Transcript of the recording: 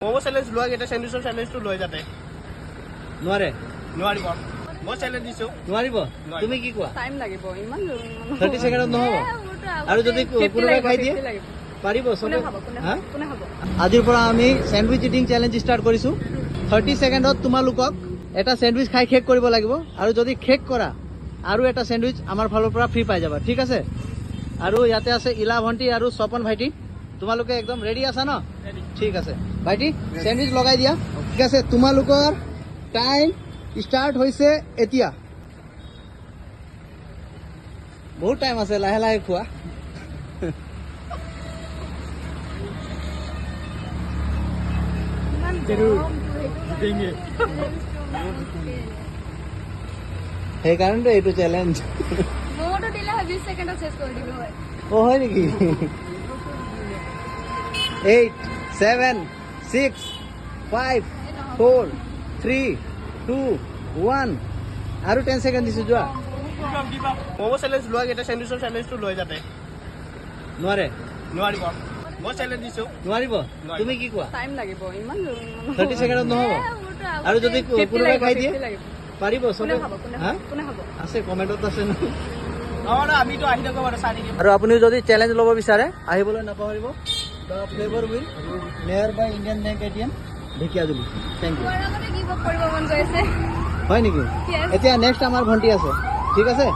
Momo challenge লোৱা কেইটা চেণ্ডউইচৰ চেলেঞ্জটো লৈ যাতে নোৱাৰে নোৱাৰিব মই চেলেঞ্জ দিছো নোৱাৰিব তুমি কি কোৱা টাইম লাগিব ইমান 30 সেকেন্ডত নহব আৰু যদি কোনোবাই খাই দিয়ে পাৰিব কোনে সবে খাব হা কোনে খাব আজিৰ পৰা আমি স্যান্ডউইচ ইটিং চ্যালেঞ্জ ষ্টাৰ্ট কৰিছো 30 সেকেন্ডত তোমালোকক এটা স্যান্ডউইচ খাই শেষ কৰিব লাগিব আৰু যদি শেষ কৰা আৰু এটা স্যান্ডউইচ আমাৰ ফালৰ পৰা ফ্ৰী পাই যাবা ঠিক আছে আৰু ইয়াতে আছে ইলা ভণ্টি আৰু স্বপন ভাইটি তোমালোকে একদম ৰেডি আছা ন ঠিক আছে ভাইটি স্যান্ডউইচ লগাই দিয়া ঠিক আছে তোমালোকৰ টাইম স্টাৰ্ট হইছে এতিয়া বহুত টাইম আছে লাহে লাহে খোৱা সেইকাৰণে এইটো চ্যালেঞ্জ মোটো দিলে 20 সেকেন্ডত শেষ কৰি দিবি হয় ও হয় নেকি 8 7 6 5 4 3 2 1 আৰু 10 সেকেন্ড দিছো যোৱা মোমো চেলেঞ্জ লোৱা কেইটা চেণ্ডউইচৰ চেলেঞ্জটো লৈ যাতে নোৱাৰে নোৱাৰিব মই চেলেঞ্জ দিছো নোৱাৰিব তুমি কি কোৱা টাইম লাগিব ইমান 30 সেকেন্ডত নহব আৰু যদি কোনোবাই খাই দিয়ে পাৰিব কোনে সবে খাব হা কোনে খাব আছে কমেন্টত আছে ন নহ'লে আমিতো আহি থাকো বাৰু চাই থাকিম আৰু আপুনি যদি চ্যালেঞ্জ ল'ব বিচাৰে আহিবলৈ নাপাহৰিব the flavour will near by Indian bank ATM Dhekiajuli thank you কি কৰিব মন গৈছে হয় নেকি Yes. এতিয়া নেক্সট আমাৰ ভণ্টি আছে ঠিক আছে